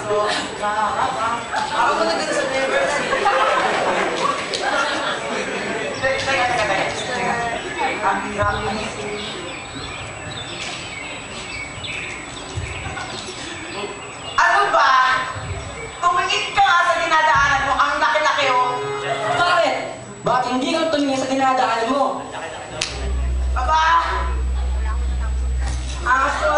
Ako mo nagdito sa Neverland. Teka. Ano ba? Tumingin ka nga sa dinadaanan mo. Ang laki-laki oh. Bakit? Bakit hindi ka tumingin sa dinadaanan mo? Aba! Aso!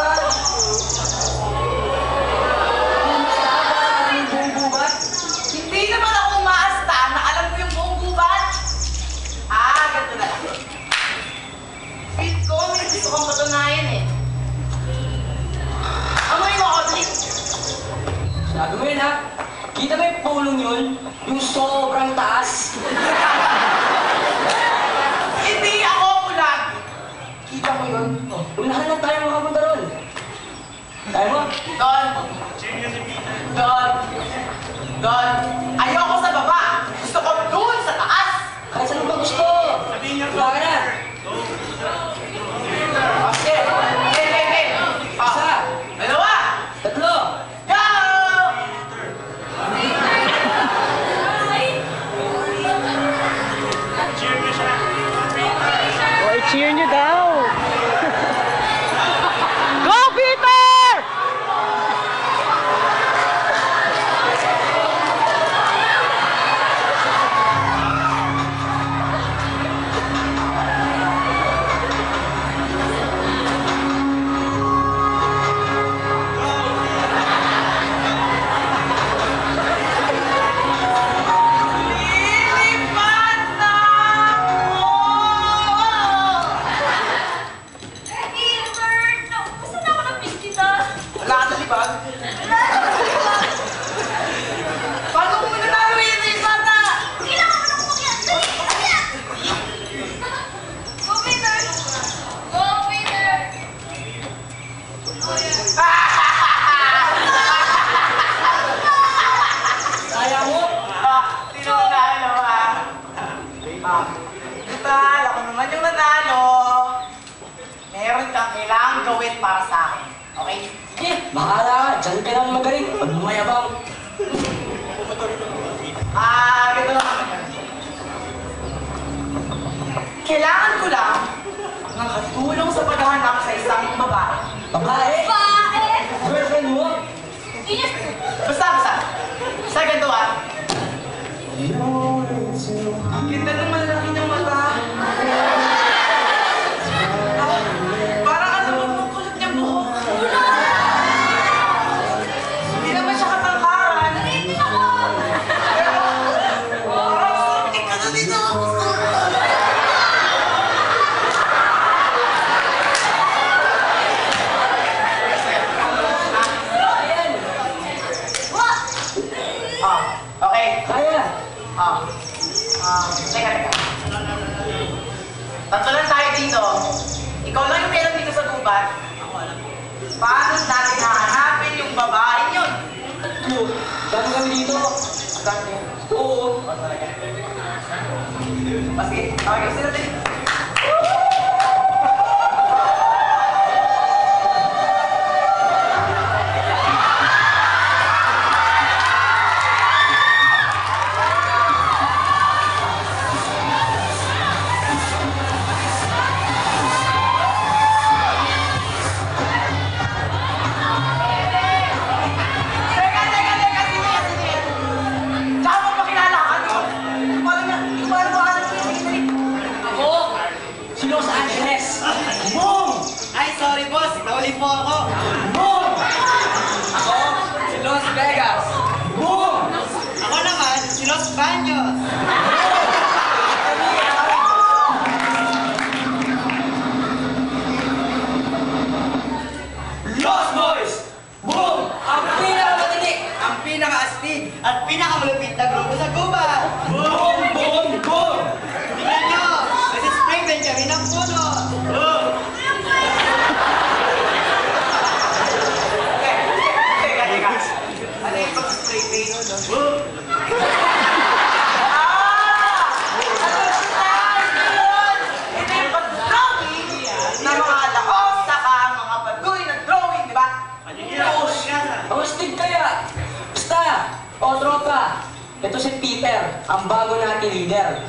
Hindi naman ako umaasta na alam ko yung buong gubat. Ganito na lang. Feel ko, may gusto kong patunayan eh. Amoy mo, Audrey. Sabi mo yun ha? Kita mo yung pulong yun? Yung sobrang taas? Hindi ako ulag. Kita mo yun? Unahan lang tayo makapunta ron. Tayo mo? Don, ayoko sa baba. Gusto ko doon sa taas. Kahit saan mo ba gusto? Wala ka na. Okay. Isa. Dalawa. Tatlo. Go! O, i-cheer nyo daw! Go, Peter! Lilipat na ako! Gilbert! Gusto na ako ng bisita. Wala ka na libag? Paano mo nanalo yun yung bata? Kailangan mo nang umakyat. Go, Peter! Go, Peter! Oh, yeah. Kaya mo? Sino nanalo Total, ako naman yung nanalo. Meron kang kailangang gawin para sa akin. Okay? Sige, bahala ka. Diyan ka lang magaling. Pag bumayabang. Ganito lang naman yan. Kailangan ko lang ng katulong sa paghahanap sa isang babae. Babae? Bae! Girlfriend mo? Inis! Basta. Sa ganito Ang ganda ng malalaki niyang mata. Parang alam mo kung kulot niya buhok. Hindi naman siya katangkaran. Narinig ako! Parang sumtik ka na dito. Okay. Kaya. Teka. Tatlo lang tayo dito. Ikaw lang yung meron dito sa gubat. Paano natin hahanapin yung babae yun? Tatlo. Dami kami dito. Dati. Oo. Sige, okay, sila din. Teka, sige. Tsaka magpakilala ka. Hindi ko alam kung ano yung Ako, si Los Angeles. Boom! Ay, sorry boss. Nauli po ako. Boom! Ako, si Los Vegas. Boom! Ako naman, si Los Baños. Lost Boys! Boom! Ang pinakamatindi! Ang pinaka-astig at pinakamalupit na grupo sa Cuba. Boom! Boom! Boom! Tingnan nyo, nasa spring bed kami ng puno. Ito si Peter, ang bago nating leader.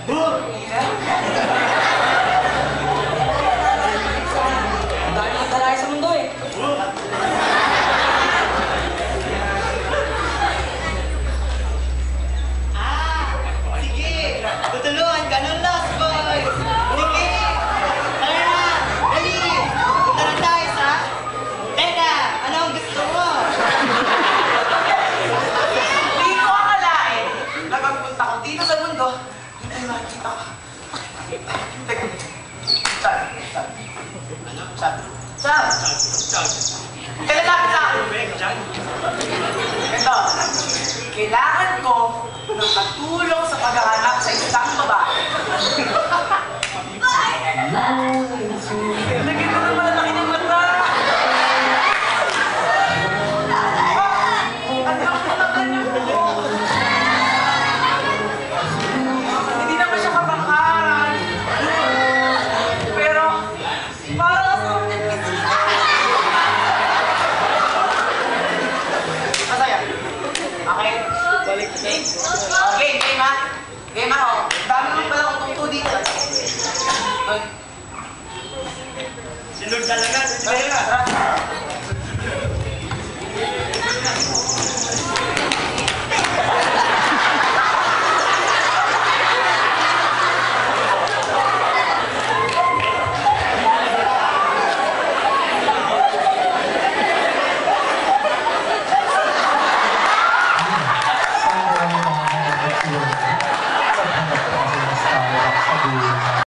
Ang dami magdalaya sa mundo eh. Sige! Tutulungan ka ng Lost Boys! Sige! Tara na! Dali! Punta na tayo sa... Teka! Ano ang gusto mo? Hindi ko akalain na pagpunta ko dito sa mundo, ay makikita ko. Teka. Sam! Kailan lapit sa akin? Ito. Kailangan ko ng katulong sa paghahanap sa isang babae.